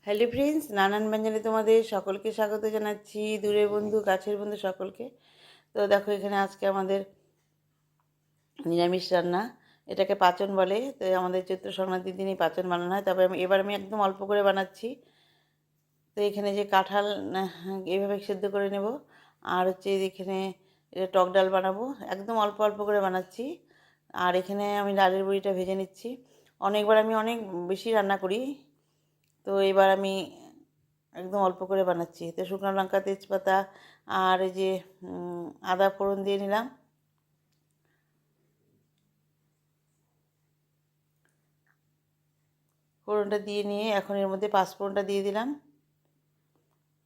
Hello friends, নানান ব্যঞ্জনে তোমাদের সকলকে স্বাগত জানাচ্ছি, দূরের বন্ধু কাছের বন্ধু সকলকে। তো দেখো, এখানে আজকে আমাদের নিরামিষ রান্না। এটাকে পাচন বলে। তো আমাদের চৈত্র সংক্রান্তির দিনই পাচন বানানো হয়। তবে এবার আমি একদম অল্প করে বানাচ্ছি। তো এখানে যে কাঁঠাল এইভাবে সেদ্ধ করে নেব। আর হচ্ছে এখানে এটা টক ডাল বানাবো, একদম অল্প অল্প করে বানাচ্ছি। আর এখানে আমি ডালের বড়িটা ভেজে নিচ্ছি। অনেকবার আমি অনেক বেশি রান্না করি, তো এবার আমি একদম অল্প করে বানাচ্ছি। তো শুকনো লঙ্কা, তেজপাতা আর এই যে আদা ফোড়ন দিয়ে নিলাম। ফোড়নটা দিয়ে নিয়ে এখন এর মধ্যে পাঁচফোড়নটা দিয়ে দিলাম।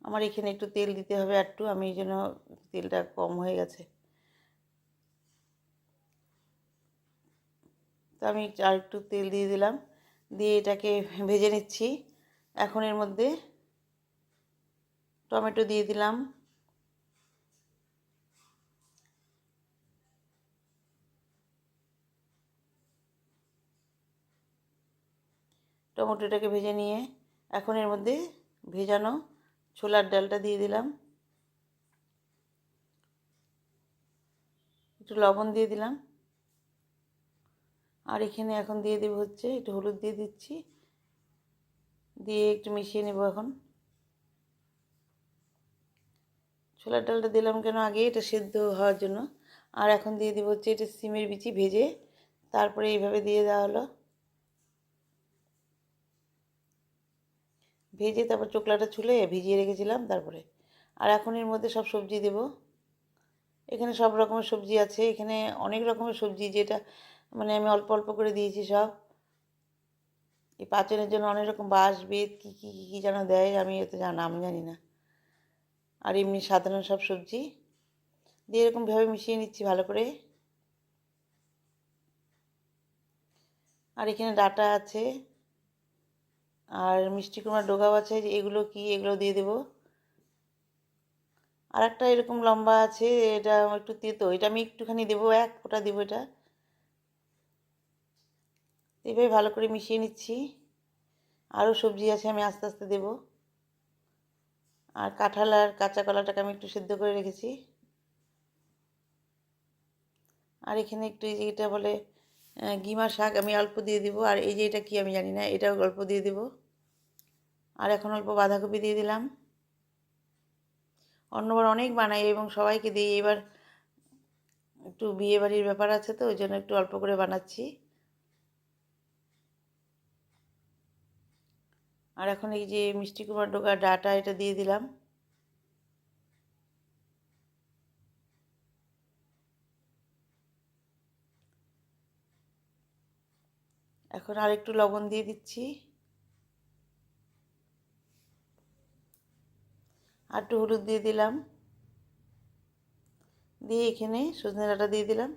আমার এখানে একটু তেল দিতে হবে, একটু আমি এই জন্য তেলটা কম হয়ে গেছে। তো আমি আর একটু তেল দিয়ে দিলাম, দিয়ে এটাকে ভেজে নিচ্ছি। এখন এর মধ্যে টমেটো দিয়ে দিলাম। টমেটোটাকে ভেজে নিয়ে এখন এর মধ্যে ভেজানো ছোলার ডালটা দিয়ে দিলাম। একটু লবণ দিয়ে দিলাম। আর এখানে এখন দিয়ে দেবো হচ্ছে একটু হলুদ দিয়ে দিচ্ছি, দিয়ে একটু মিশিয়ে নেব। এখন ছোলার ডালটা দিলাম কেন, আগে এটা সেদ্ধ হওয়ার জন্য। আর এখন দিয়ে দেবো হচ্ছে এটা সিমের বিচি ভেজে, তারপরে এইভাবে দিয়ে দেওয়া হলো। ভেজে তারপর চোকলাটা ছুলে ভিজিয়ে রেখেছিলাম তারপরে। আর এখন এর মধ্যে সব সবজি দেব। এখানে সব রকমের সবজি আছে, এখানে অনেক রকমের সবজি, যেটা মানে আমি অল্প অল্প করে দিয়েছি সব। এই পাচনের জন্য অনেক রকম বাঁশ বেত কী কী কী কী যেন দেয়, আমি এতে নাম জানি না। আর এমনি সাধারণ সব সবজি দিয়ে এরকমভাবে মিশিয়ে নিচ্ছি ভালো করে। আর এখানে ডাঁটা আছে আর মিষ্টি কুমড়ার ডোগাও আছে, এগুলো কি, এগুলো দিয়ে দেবো। আর একটা এরকম লম্বা আছে, এটা একটু তেতো, এটা আমি একটুখানি দেবো, এক ফোঁটা দেবো এটা। এইভাবে ভালো করে মিশিয়ে নিচ্ছি। আরও সবজি আছে, আমি আস্তে আস্তে দেবো। আর কাঁঠাল আর কাঁচা কলাটাকে আমি একটু সেদ্ধ করে রেখেছি। আর এখানে একটু এই যে এটা বলে গিমা শাক, আমি অল্প দিয়ে দেবো। আর এই যে এটা কি আমি জানি না, এটাও অল্প দিয়ে দেবো। আর এখন অল্প বাঁধাকপি দিয়ে দিলাম। অন্যবার অনেক বানাই এবং সবাইকে দিই, এবার একটু বিয়ে বাড়ির ব্যাপার আছে, তো ওই জন্য একটু অল্প করে বানাচ্ছি। আর এখন এই যে মিষ্টি কুমড়ার ডোকা ডাঁটা এটা দিয়ে দিলাম। এখন আর একটু লবণ দিয়ে দিচ্ছি, আর একটু হলুদ দিয়ে দিলাম, দিয়ে এখানে সজনে ডাঁটা দিয়ে দিলাম।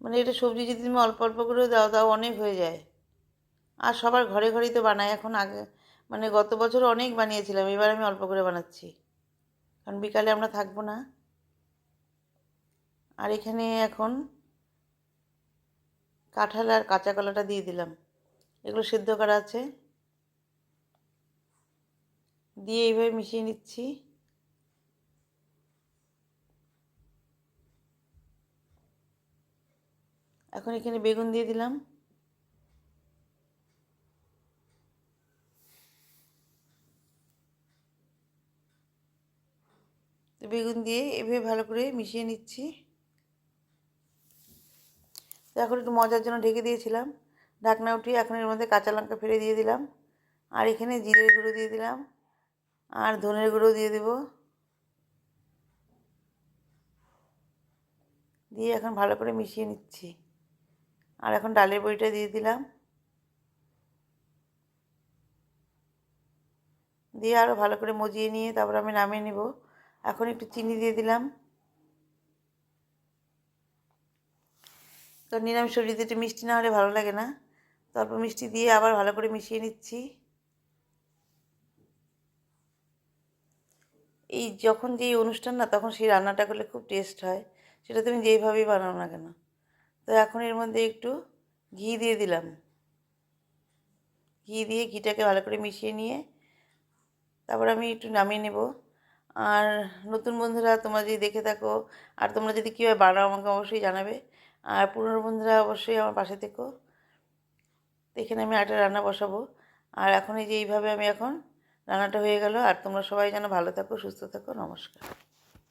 মানে এটা সবজি যদি তুমি অল্প অল্প করেও দাও দাও অনেক হয়ে যায়। আর সবার ঘরে ঘরেই তো বানায় এখন, আগে মানে গত বছর অনেক বানিয়েছিলাম, এবার আমি অল্প করে বানাচ্ছি কারণ বিকালে আমরা থাকবো না। আর এখানে এখন কাঁঠাল আর কাঁচা কলাটা দিয়ে দিলাম, এগুলো সেদ্ধ করা আছে, দিয়ে এইভাবে মিশিয়ে নিচ্ছি। এখন এখানে বেগুন দিয়ে দিলাম। তো বেগুন দিয়ে এভাবে ভালো করে মিশিয়ে নিচ্ছি। তো এখন একটু মজার জন্য ঢেকে দিয়েছিলাম, ঢাকনা উঠিয়ে এখন এর মধ্যে কাঁচা লঙ্কা ফেলে দিয়ে দিলাম। আর এখানে জিরের গুঁড়ো দিয়ে দিলাম, আর ধনের গুঁড়ো দিয়ে দেব, দিয়ে এখন ভালো করে মিশিয়ে নিচ্ছি। আর এখন ডালের বড়িটা দিয়ে দিলাম, দিয়ে আরও ভালো করে মজিয়ে নিয়ে তারপর আমি নামিয়ে নেব। এখন একটু চিনি দিয়ে দিলাম, কারণ নিরামিষ সবজিতে একটু মিষ্টি না হলে ভালো লাগে না। তারপর মিষ্টি দিয়ে আবার ভালো করে মিশিয়ে নিচ্ছি। এই যখন যেই অনুষ্ঠান না, তখন সেই রান্নাটা করলে খুব টেস্ট হয়, সেটা তুমি যেইভাবেই বানাও না কেন। তো এখন এর মধ্যে একটু ঘি দিয়ে দিলাম, ঘি দিয়ে ঘিটাকে ভালো করে মিশিয়ে নিয়ে তারপর আমি একটু নামিয়ে নেব। আর নতুন বন্ধুরা তোমরা যদি দেখে থাকো আর তোমরা যদি কীভাবে বানাও আমাকে অবশ্যই জানাবে। আর পুরনো বন্ধুরা অবশ্যই আমার পাশে থেকো। তো এখানে আমি একটা রান্না বসাবো। আর এখন এই যে এইভাবে আমি এখন রান্নাটা হয়ে গেল। আর তোমরা সবাই যেন ভালো থাকো, সুস্থ থাকো। নমস্কার।